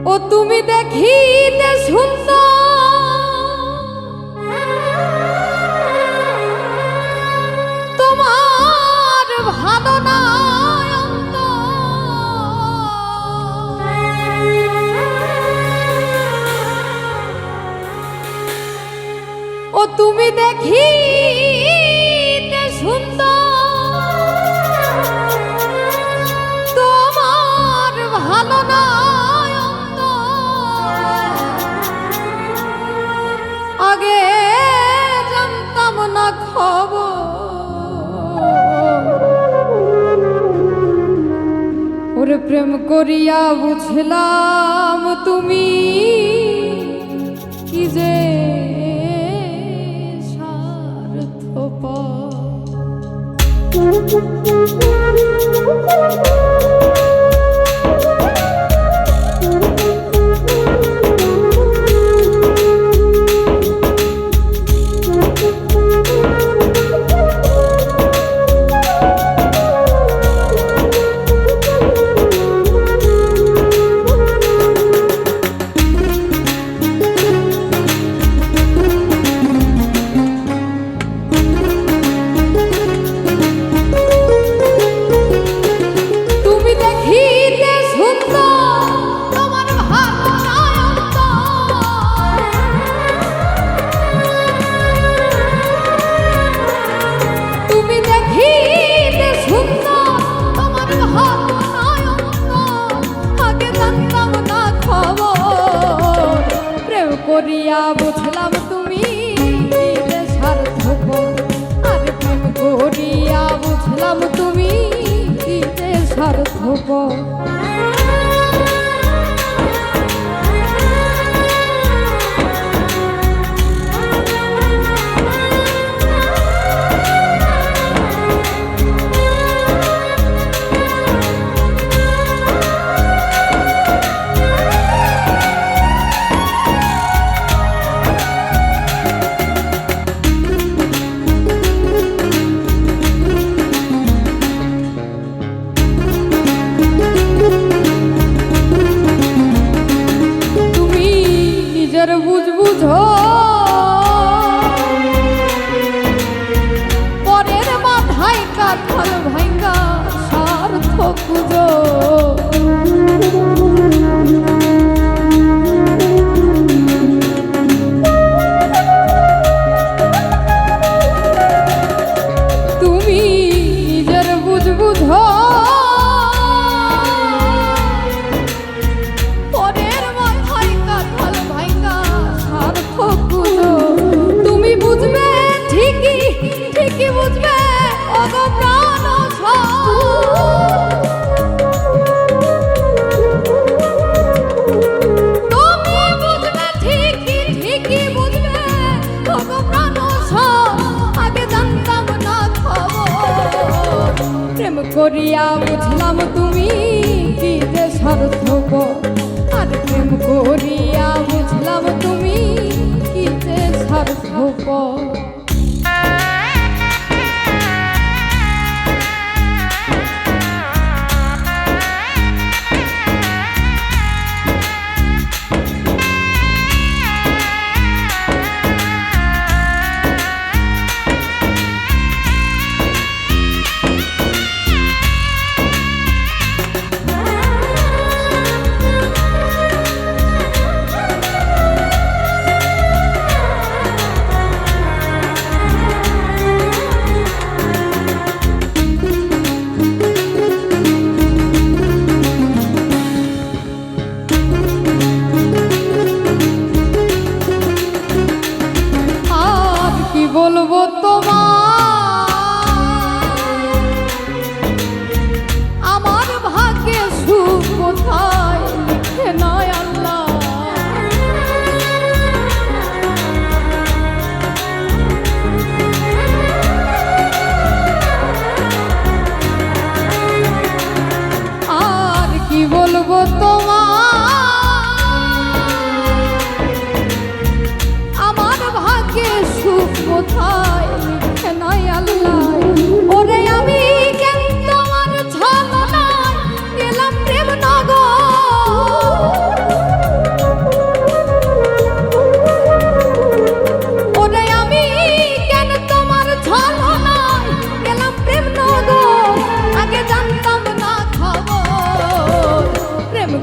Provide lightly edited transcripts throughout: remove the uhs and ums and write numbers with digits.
ও তুমি দেখিতে সুন্দর তোমার ভালো না ও তুমি দেখিতে সুন্দর তোমার ভালো না আগে জানতাম না খবর ওরে প্রেম করিয়া বুঝলাম তুমি কি যে করিয়া বুঝলাম তুমি যে স্বার্থপর আর প্রেম করিয়া বুঝলাম তুমি যে স্বার্থপর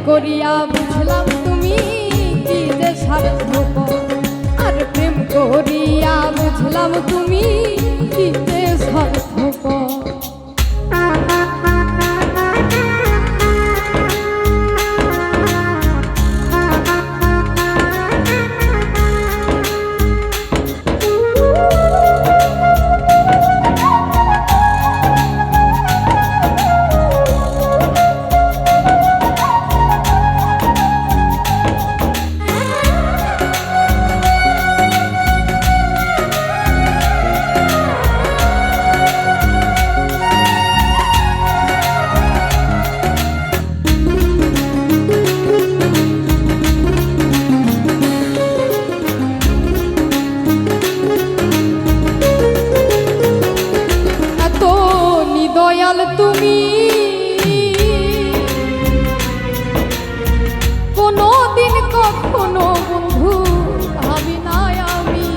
করিয়া বুঝলাম তুমি কি যে স্বার্থপর আর প্রেম করিয়া বুঝলাম তুমি কি যে স্বার্থপর দয়াল তুমি কোনদিন কখনো বন্ধু ভাবি নাই আমি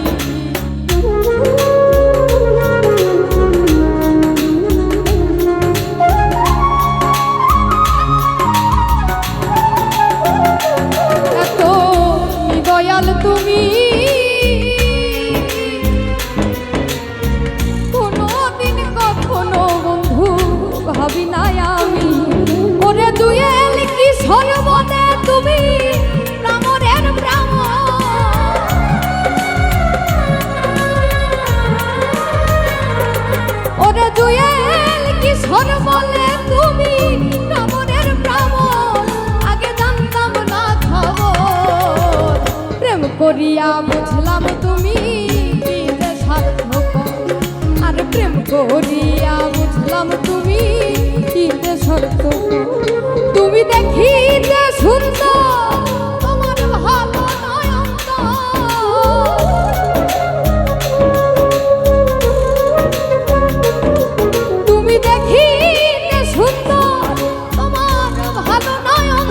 এত দয়াল তুমি ভাবি নাই আমি ওরে দুয়েল কি সর্বদে তুমি প্রামরের প্রাম ওরে দুয়েল কি সর্বলে তুমি প্রামরের প্রাম আগে জানতাম না খবর প্রেম করিয়া বুঝলাম তুমি কি যে স্বার্থপর আর প্রেম করিয়া বুঝলাম তুমি কি যে স্বার্থপর তুমি দেখিতে সুন্দর তোমার ভালো নয়ন তুমি দেখিতে সুন্দর তোমার ভালো নয়ন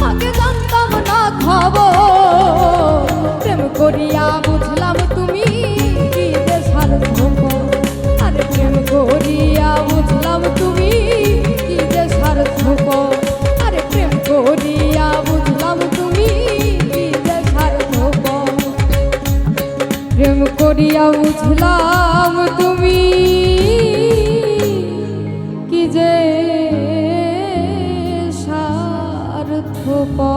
আগে জানতাম না খবর প্রেম করিয়া বুঝলাম তুমি কি যে স্বার্থপর আর প্রেম করিয়া বুঝলাম তুমি কি যে স্বার্থপর আরে প্রেম করিয়া বুঝলাম তুমি কি যে স্বার্থপর প্রেম করিয়া বুঝলাম তুমি কি যে স্বার্থপর